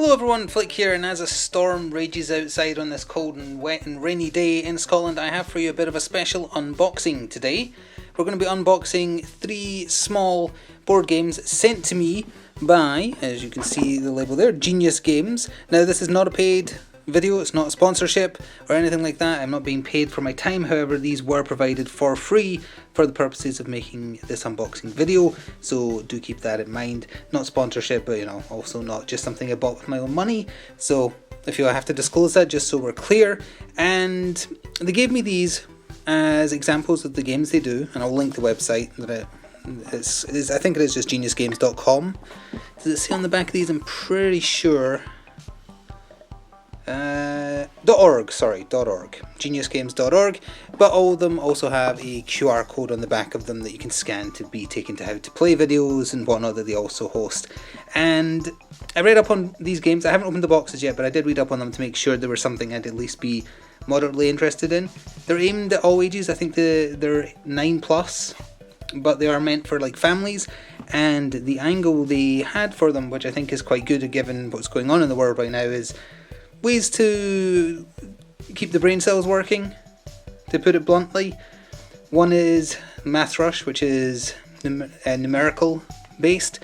Hello everyone, Flick here, and as a storm rages outside on this cold and wet and rainy day in Scotland, I have for you a bit of a special unboxing today. We're going to be unboxing 3 small board games sent to me by, as you can see the label there, Genius Games. Now this is not a paid video, it's not a sponsorship or anything like that. I'm not being paid for my time, however these were provided for free for the purposes of making this unboxing video, so do keep that in mind. Not sponsorship, but also not just something I bought with my own money, so if you have to disclose that just so we're clear. And they gave me these as examples of the games they do, and I'll link the website that I think it is just geniusgames.com. Does it say on the back of these? I'm pretty sure. .org, geniusgames.org, but all of them also have a QR code on the back of them that you can scan to be taken to how to play videos and whatnot that they also host. And I read up on these games. I haven't opened the boxes yet, but I did read up on them to make sure there was something I'd at least be moderately interested in. They're aimed at all ages. I think they're 9+, but they are meant for like families, and the angle they had for them, which I think is quite good given what's going on in the world right now, is ways to keep the brain cells working, to put it bluntly. One is Math Rush, which is numerical based.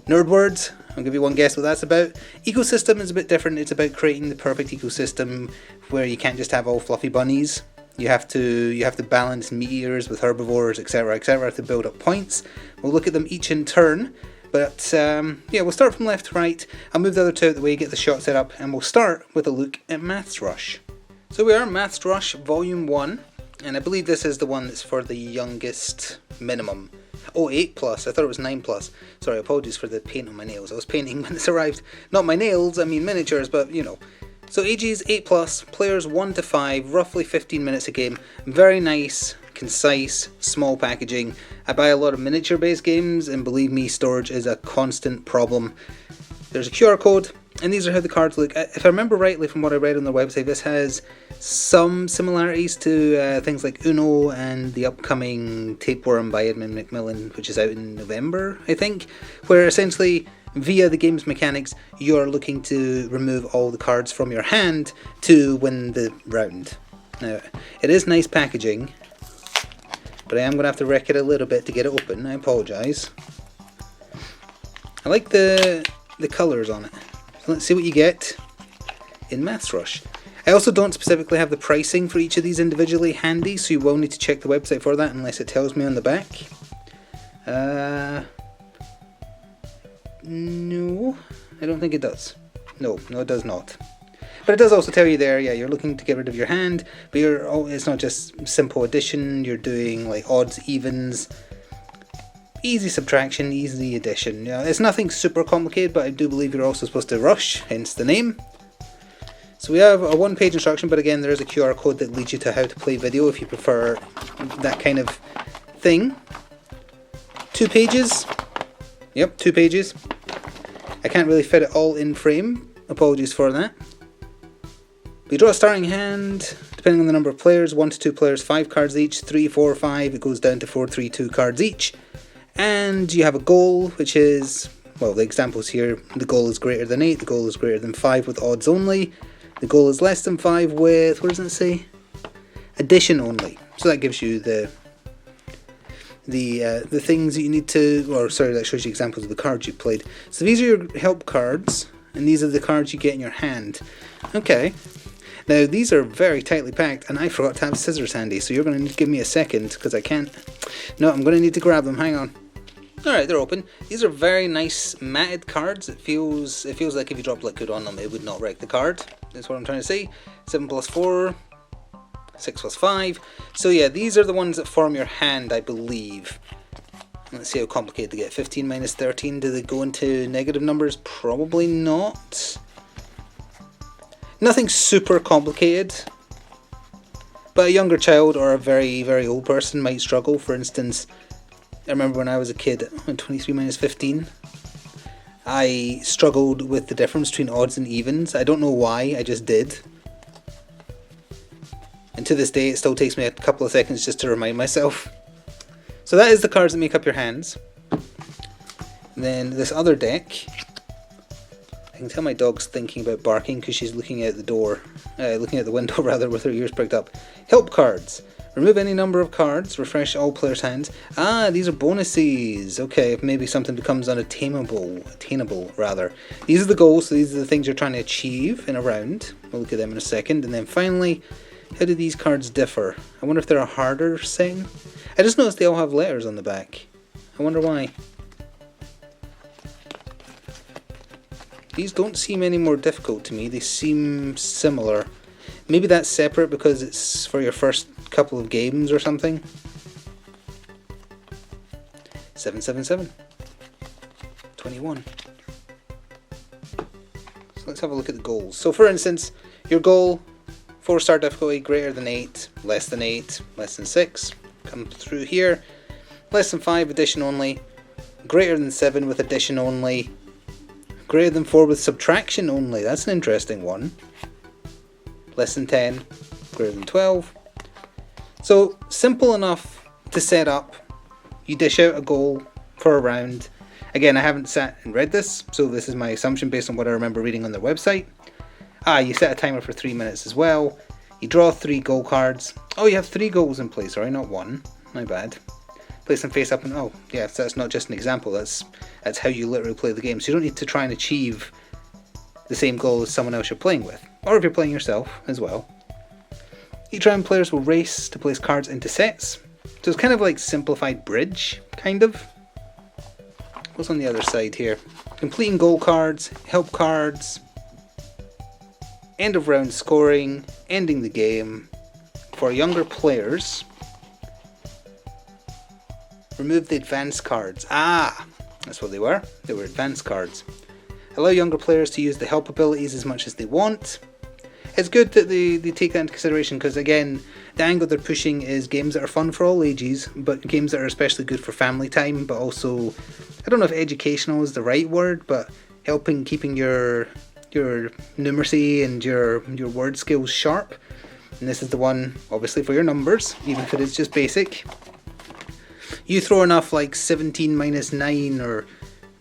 Nerd Words, I'll give you one guess what that's about. Ecosystem is a bit different. It's about creating the perfect ecosystem where you can't just have all fluffy bunnies. You have to balance meteors with herbivores, etc., to build up points. We'll look at them each in turn. But we'll start from left to right. I'll move the other two out of the way, get the shot set up, and we'll start with a look at Maths Rush. So we are Maths Rush Volume 1, and I believe this is the one that's for the youngest minimum. Oh, 8+, I thought it was 9+. Sorry, apologies for the paint on my nails. I was painting when this arrived. Not my nails, I mean miniatures, but So ages 8+, players 1 to 5, roughly 15 minutes a game. Very nice, concise, small packaging. I buy a lot of miniature based games, and believe me, storage is a constant problem. There's a QR code, and these are how the cards look. If I remember rightly from what I read on their website, this has some similarities to things like Uno and the upcoming Tapeworm by Edmund Macmillan, which is out in November, I think, where essentially via the game's mechanics you're looking to remove all the cards from your hand to win the round. Now, it is nice packaging, but I am going to have to wreck it a little bit to get it open. I apologise. I like the colours on it. So let's see what you get in Maths Rush. I also don't specifically have the pricing for each of these individually handy, so you will need to check the website for that unless it tells me on the back. No, I don't think it does. No, it does not. But it does also tell you there, you're looking to get rid of your hand, but it's not just simple addition, you're doing like odds, evens, easy subtraction, easy addition. It's nothing super complicated, but I do believe you're also supposed to rush, hence the name. So we have a 1-page instruction, but again there is a QR code that leads you to how to play video if you prefer that kind of thing. 2 pages. Yep, 2 pages. I can't really fit it all in frame, apologies for that. We draw a starting hand, depending on the number of players, 1 to 2 players, 5 cards each, 3, 4, 5, it goes down to 4, 3, 2 cards each. And you have a goal, which is, well, the examples here, the goal is greater than 8, the goal is greater than 5 with odds only, the goal is less than 5 with, what does it say? Addition only. So that gives you the things that you need to, that shows you examples of the cards you've played. So these are your help cards, and these are the cards you get in your hand. Okay. Now, these are very tightly packed, and I forgot to have scissors handy, so you're going to need to give me a second, because I can't. No, I'm going to need to grab them, hang on. Alright, they're open. These are very nice matted cards. It feels like if you dropped liquid on them, it would not wreck the card. That's what I'm trying to say. 7+4, 6+5. So yeah, these are the ones that form your hand, I believe. Let's see how complicated they get. 15 minus 13, do they go into negative numbers? Probably not. Nothing super complicated, but a younger child or a very, very old person might struggle. For instance, I remember when I was a kid, 23 minus 15, I struggled with the difference between odds and evens. I don't know why, I just did. And to this day, it still takes me a couple of seconds just to remind myself. So that is the cards that make up your hands. And then this other deck I can tell my dog's thinking about barking because she's looking out the door, looking out the window rather, with her ears pricked up. Help cards. Remove any number of cards. Refresh all players' hands. Ah, these are bonuses. Okay, if maybe something becomes attainable rather. These are the goals, so these are the things you're trying to achieve in a round. We'll look at them in a second. And then finally, how do these cards differ? I wonder if they're a harder setting. I just noticed they all have letters on the back. I wonder why. These don't seem any more difficult to me. They seem similar. Maybe that's separate because it's for your first couple of games or something. 777. 21. So let's have a look at the goals. So for instance, your goal, 4-star difficulty, greater than 8, less than 8, less than 6. Come through here. Less than 5, addition only. Greater than 7 with addition only. Greater than 4 with subtraction only. That's an interesting one. Less than 10. Greater than 12. So simple enough to set up. You dish out a goal for a round. Again, I haven't sat and read this, so this is my assumption based on what I remember reading on their website. You set a timer for 3 minutes as well. You draw 3 goal cards. Oh, you have 3 goals in play, sorry, not 1. My bad. Place them face up and oh, yeah, so that's not just an example, that's how you literally play the game. So you don't need to try and achieve the same goal as someone else you're playing with, or if you're playing yourself as well. Each round players will race to place cards into sets. So it's kind of like simplified bridge, kind of. What's on the other side here? Completing goal cards, help cards, end of round scoring, ending the game. For younger players, remove the advanced cards. Ah, that's what they were. They were advanced cards. Allow younger players to use the help abilities as much as they want. It's good that they take that into consideration because, again, the angle they're pushing is games that are fun for all ages, but games that are especially good for family time, but also, I don't know if educational is the right word, but helping keeping your numeracy and your word skills sharp. And this is the one, obviously, for your numbers, even if it is just basic. You throw enough like 17 minus 9 or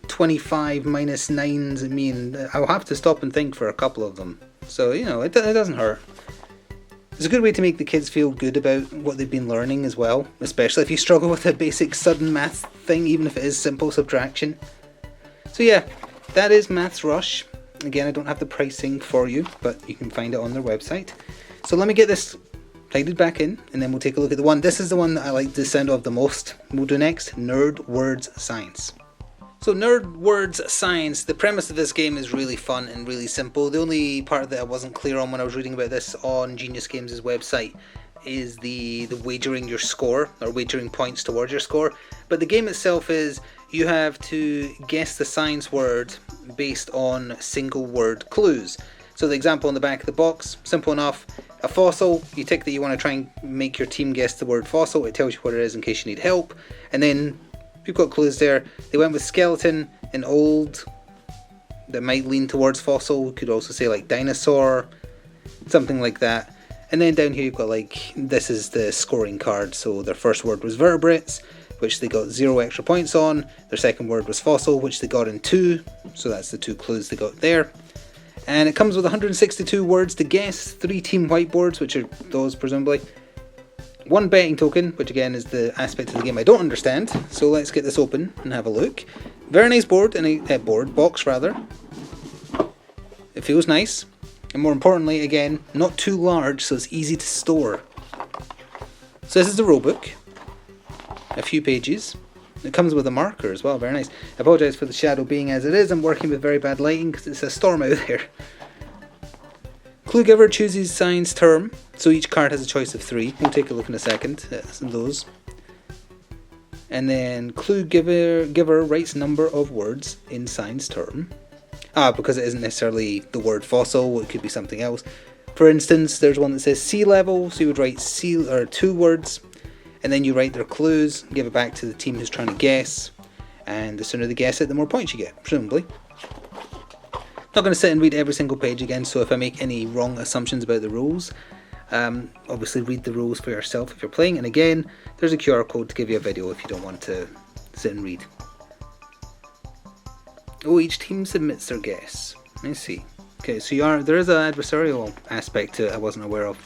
25 minus 9s at me, and I'll have to stop and think for a couple of them. So, you know, it doesn't hurt. It's a good way to make the kids feel good about what they've been learning as well, especially if you struggle with a basic sudden math thing, even if it is simple subtraction. So yeah, that is Maths Rush. Again, I don't have the pricing for you, but you can find it on their website. So let me get this tidied back in, and then we'll take a look at the one. This is the one that I like the sound of the most. We'll do next, Nerd Words Science. So Nerd Words Science, the premise of this game is really fun and really simple. The only part that I wasn't clear on when I was reading about this on Genius Games' website is the wagering your score, or wagering points towards your score. But the game itself is, you have to guess the science word based on single word clues. So the example on the back of the box, simple enough. A fossil, you tick that you want to try and make your team guess the word fossil. It tells you what it is in case you need help. And then you've got clues there. They went with skeleton and old. That might lean towards fossil. We could also say like dinosaur, something like that. And then down here you've got like, this is the scoring card. So their first word was vertebrates, which they got 0 extra points on. Their second word was fossil, which they got in 2. So that's the 2 clues they got there. And it comes with 162 words to guess, 3 team whiteboards, which are those presumably, 1 betting token, which again is the aspect of the game I don't understand. So let's get this open and have a look. Very nice board, box rather. It feels nice. And more importantly, again, not too large, so it's easy to store. So this is the rulebook. A few pages. It comes with a marker as well, very nice. I apologise for the shadow being as it is. I'm working with very bad lighting because it's a storm out there. Clue giver chooses science term, so each card has a choice of 3. We'll take a look in a second at those. And then clue giver writes number of words in science term. Because it isn't necessarily the word fossil, it could be something else. For instance, there's one that says sea level, so you would write 2 words. And then you write their clues, give it back to the team who's trying to guess, and the sooner they guess it, the more points you get, presumably. Not going to sit and read every single page again, so if I make any wrong assumptions about the rules, obviously read the rules for yourself if you're playing, and again, there's a QR code to give you a video if you don't want to sit and read. Oh, each team submits their guess. I see. Okay, so there is an adversarial aspect to it I wasn't aware of.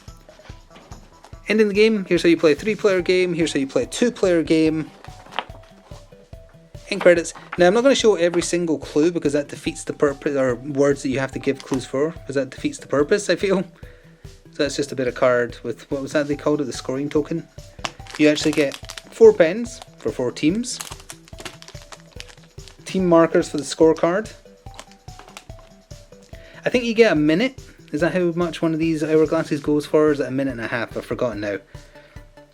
Ending the game, here's how you play a 3-player game, here's how you play a 2-player game. End credits. Now I'm not going to show every single clue because that defeats the purpose, or words that you have to give clues for, because that defeats the purpose, I feel. So that's just a bit of card with, what was that they called it, the scoring token. You actually get 4 pens for 4 teams. Team markers for the scorecard. I think you get a minute. Is that how much one of these hourglasses goes for? Or is it a minute and a half? I've forgotten now.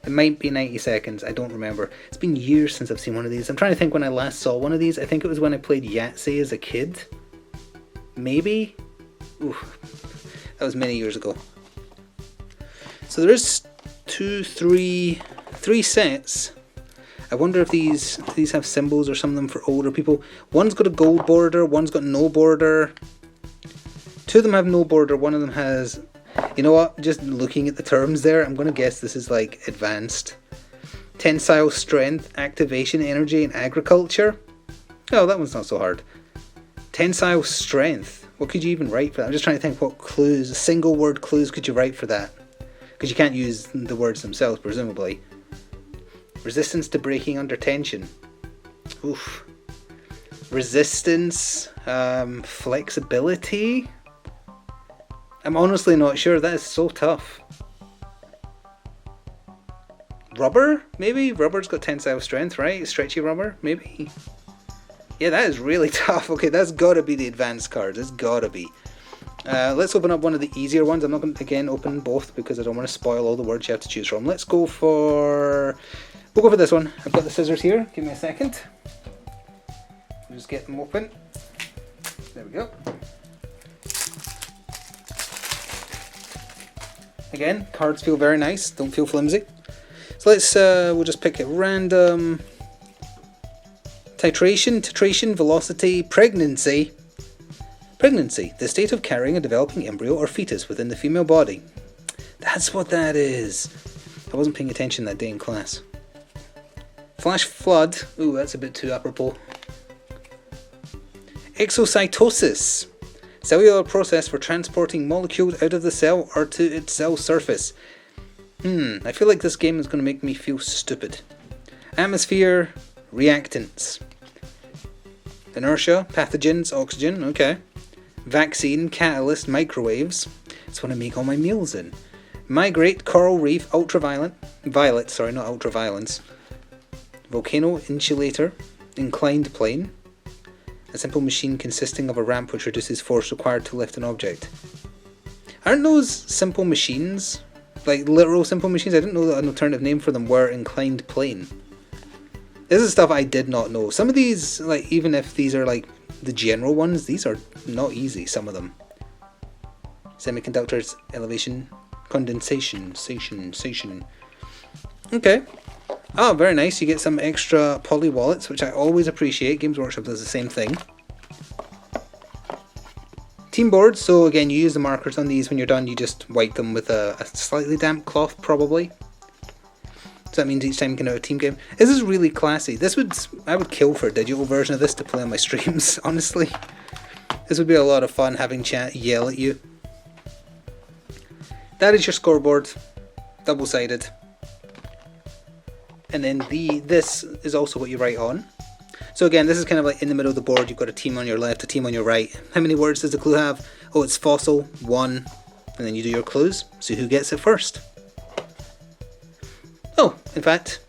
It might be 90 seconds. I don't remember. It's been years since I've seen one of these. I'm trying to think when I last saw one of these. I think it was when I played Yahtzee as a kid. Maybe? Oof. That was many years ago. So there is 3 sets. I wonder if these have symbols or some of them for older people. One's got a gold border, one's got no border. 2 of them have no border, one of them has... You know what? Just looking at the terms there, I'm going to guess this is like advanced. Tensile strength, activation energy, and agriculture. Oh, that one's not so hard. Tensile strength. What could you even write for that? I'm just trying to think what clues, single word clues could you write for that? Because you can't use the words themselves, presumably. Resistance to breaking under tension. Oof. Resistance. Flexibility. I'm honestly not sure. That is so tough. Rubber? Maybe? Rubber's got tensile strength, right? Stretchy rubber? Maybe? Yeah, that is really tough. Okay, that's gotta be the advanced cards. It's gotta be. Let's open up one of the easier ones. I'm not going to, again, open both because I don't want to spoil all the words you have to choose from. Let's go for... We'll go for this one. I've got the scissors here. Give me a second. I'll just get them open. There we go. Again, cards feel very nice. Don't feel flimsy. So let's, we'll just pick a random... Titration, velocity, pregnancy. Pregnancy, the state of carrying a developing embryo or fetus within the female body. That's what that is. I wasn't paying attention that day in class. Flash flood. Ooh, that's a bit too apropos. Exocytosis. Cellular process for transporting molecules out of the cell or to its cell surface. I feel like this game is going to make me feel stupid. Atmosphere. Reactants. Inertia. Pathogens. Oxygen. Okay. Vaccine, catalyst, microwaves. That's what I make all my meals in. Migrate, coral reef, ultraviolet. Violet, sorry, not ultraviolence. Volcano, insulator, inclined plane. A simple machine consisting of a ramp which reduces force required to lift an object. Aren't those simple machines, like literal simple machines? I didn't know that an alternative name for them were inclined plane. This is stuff I did not know. Some of these, like, even if these are like the general ones, these are not easy, some of them. Semiconductors, elevation, condensation, sation. Okay. Oh, very nice. You get some extra poly wallets, which I always appreciate. Games Workshop does the same thing. Team boards. So again, you use the markers on these. When you're done, you just wipe them with a slightly damp cloth, probably. So that means each time you can have a team game. This is really classy. I would kill for a digital version of this to play on my streams, honestly. This would be a lot of fun having chat yell at you. That is your scoreboard. Double-sided. And then this is also what you write on. So again, this is kind of like in the middle of the board. You've got a team on your left, a team on your right. How many words does the clue have? Oh, it's fossil, 1. And then you do your clues. See who gets it first. Oh, in fact,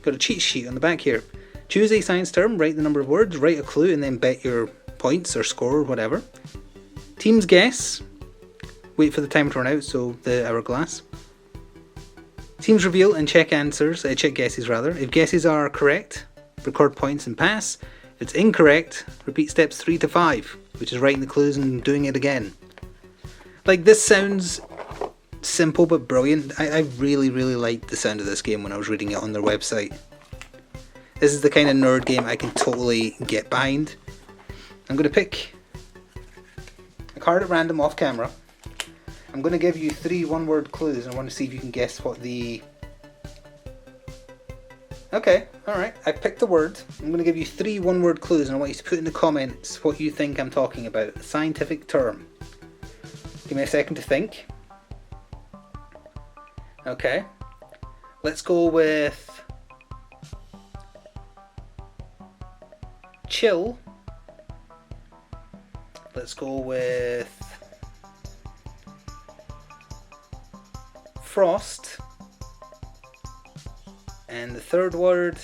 got a cheat sheet on the back here. Choose a science term, write the number of words, write a clue, and then bet your points or score or whatever. Teams guess. Wait for the timer to run out, so the hourglass. Teams reveal and check guesses rather. If guesses are correct, record points and pass. If it's incorrect, repeat steps 3 to 5, which is writing the clues and doing it again. Like, this sounds simple but brilliant. I really liked the sound of this game when I was reading it on their website. This is the kind of nerd game I can totally get behind. I'm going to pick a card at random off camera. I'm going to give you 3 one-word clues and I want to see if you can guess what the... Okay, alright. I picked a word. I'm going to give you 3 one-word clues and I want you to put in the comments what you think I'm talking about. A scientific term. Give me a second to think. Okay. Let's go with chill. Let's go with frost. And the third word,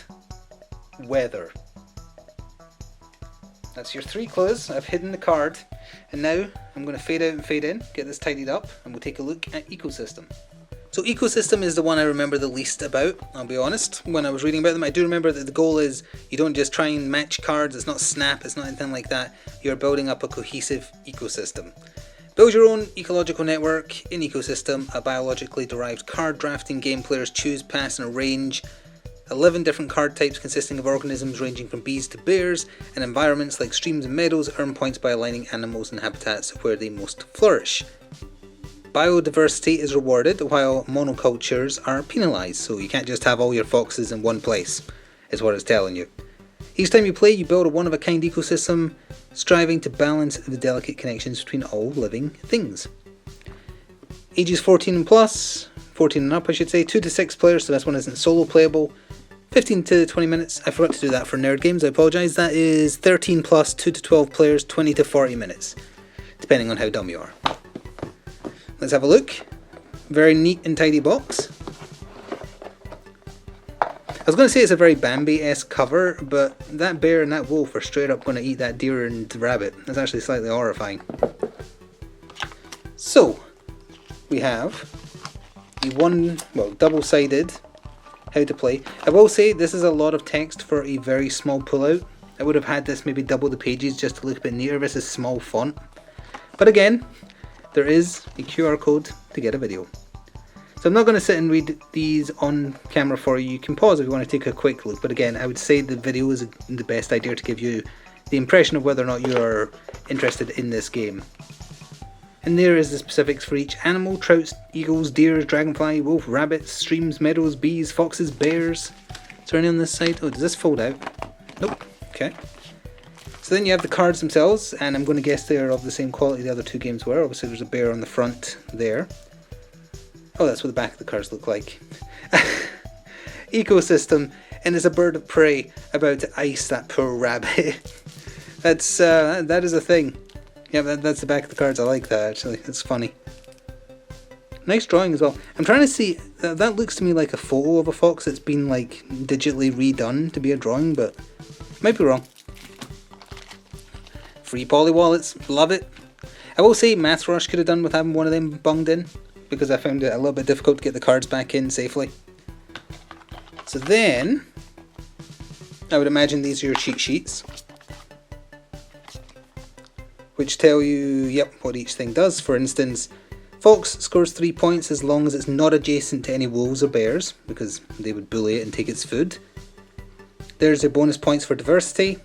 weather. That's your 3 clues. I've hidden the card. And now I'm going to fade out and fade in, get this tidied up, and we'll take a look at ecosystem. So ecosystem is the one I remember the least about, I'll be honest. When I was reading about them, I do remember that the goal is you don't just try and match cards, it's not Snap, it's not anything like that. You're building up a cohesive ecosystem. Build your own ecological network in ecosystem, a biologically derived card drafting game. Players choose, pass and arrange 11 different card types consisting of organisms ranging from bees to bears, and environments like streams and meadows earn points by aligning animals and habitats where they most flourish. Biodiversity is rewarded while monocultures are penalised, so you can't just have all your foxes in one place, is what it's telling you. Each time you play, you build a one-of-a-kind ecosystem, striving to balance the delicate connections between all living things. Ages 14 and plus, 14 and up I should say, 2 to 6 players, so this one isn't solo playable. 15 to 20 minutes, I forgot to do that for nerd games, I apologise. That is 13 plus, 2 to 12 players, 20 to 40 minutes, depending on how dumb you are. Let's have a look. Very neat and tidy box. I was going to say it's a very Bambi-esque cover, but that bear and that wolf are straight up going to eat that deer and rabbit. That's actually slightly horrifying. So, we have the double-sided how to play. I will say this is a lot of text for a very small pullout. I would have had this maybe double the pages just to look a bit neater. This is small font. But again, there is a QR code to get a video. So I'm not going to sit and read these on camera for you. You can pause if you want to take a quick look, but again, I would say the video is the best idea to give you the impression of whether or not you are interested in this game. And there is the specifics for each animal: trouts, eagles, deer, dragonfly, wolf, rabbits, streams, meadows, bees, foxes, bears. Is there any on this side? Oh, does this fold out? Nope. Okay. So then you have the cards themselves, and I'm going to guess they're of the same quality the other 2 games were. Obviously there's a bear on the front there. Oh, that's what the back of the cards look like. Ecosystem, and there's a bird of prey about to ice that poor rabbit. That is a thing. Yeah, that's the back of the cards. I like that actually. That's funny. Nice drawing as well. I'm trying to see, that looks to me like a photo of a fox that's been like digitally redone to be a drawing, but might be wrong. Free poly wallets, love it. I will say Math Rush could have done with having one of them bunged in, because I found it a little bit difficult to get the cards back in safely. So then, I would imagine these are your cheat sheets, which tell you, yep, what each thing does. For instance, fox scores 3 points as long as it's not adjacent to any wolves or bears, because they would bully it and take its food. There's your bonus points for diversity,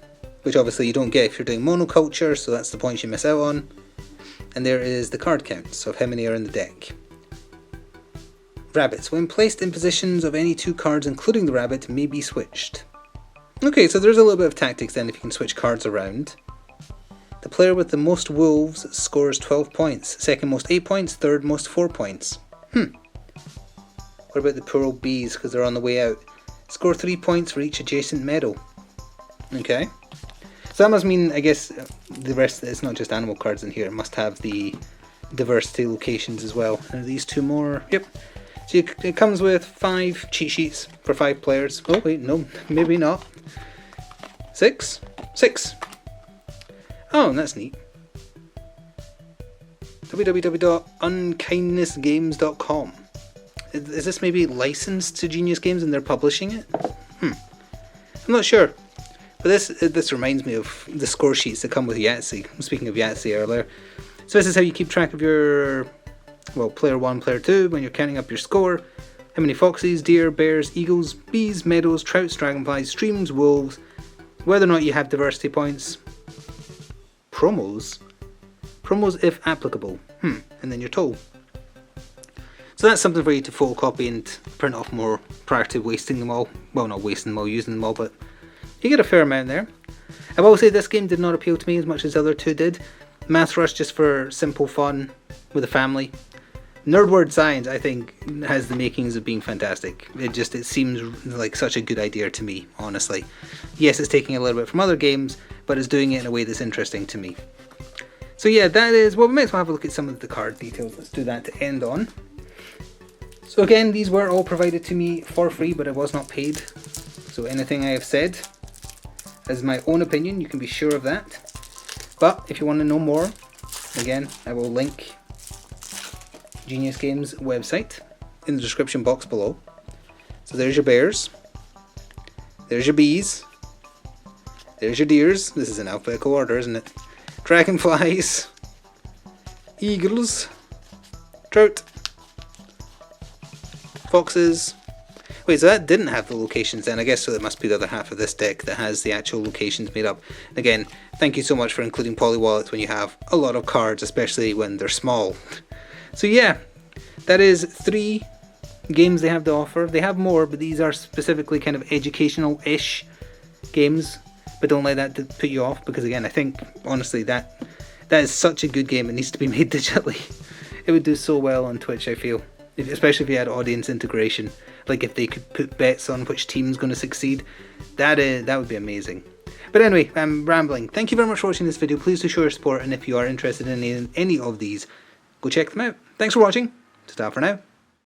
which obviously you don't get if you're doing monoculture, so that's the points you miss out on. And there is the card count, so how many are in the deck. Rabbits. When placed in positions of any 2 cards, including the rabbit, may be switched. Okay, so there's a little bit of tactics then if you can switch cards around. The player with the most wolves scores 12 points. Second most 8 points, third most 4 points. What about the poor old bees, because they're on the way out? Score 3 points for each adjacent meadow. Okay. So that must mean, I guess, the rest, it's not just animal cards in here, it must have the diversity locations as well. And are these 2 more? Yep. So it comes with 5 cheat sheets for 5 players. Oh wait, no, maybe not. 6? 6. Oh, that's neat. www.unkindnessgames.com. Is this maybe licensed to Genius Games and they're publishing it? I'm not sure. But this reminds me of the score sheets that come with Yahtzee. Speaking of Yahtzee earlier. So this is how you keep track of your, player 1, player 2, when you're counting up your score. How many foxes, deer, bears, eagles, bees, meadows, trouts, dragonflies, streams, wolves, whether or not you have diversity points. Promos if applicable. And then your total. So So that's something for you to photocopy and print off more prior to wasting them all. Well, not wasting them all, using them all, but you get a fair amount there. I will say this game did not appeal to me as much as the other two did. Math Rush just for simple fun with a family. Nerdward Science, I think, has the makings of being fantastic. It seems like such a good idea to me, honestly. Yes, it's taking a little bit from other games, but it's doing it in a way that's interesting to me. So yeah, that is, well, we might as well have a look at some of the card details. Let's do that to end on. So again, these were all provided to me for free, but I was not paid. So anything I have said is my own opinion, you can be sure of that. But if you want to know more, again, I will link Genius Games website in the description box below. So there's your bears, there's your bees, there's your deers. This is in alphabetical order, isn't it? Dragonflies, eagles, trout, foxes. Wait, so that didn't have the locations then. I guess so it must be the other half of this deck that has the actual locations made up. Again, thank you so much for including Polywallets when you have a lot of cards, especially when they're small. So yeah, that is 3 games they have to offer. They have more, but these are specifically kind of educational-ish games. But don't let that put you off, because again, I think, honestly, that is such a good game. It needs to be made digitally. It would do so well on Twitch, I feel. Especially if you had audience integration. Like if they could put bets on which team's going to succeed. That would be amazing. But anyway, I'm rambling. Thank you very much for watching this video. Please do show your support, and if you are interested in any of these, go check them out. Thanks for watching. Ta-ta for now.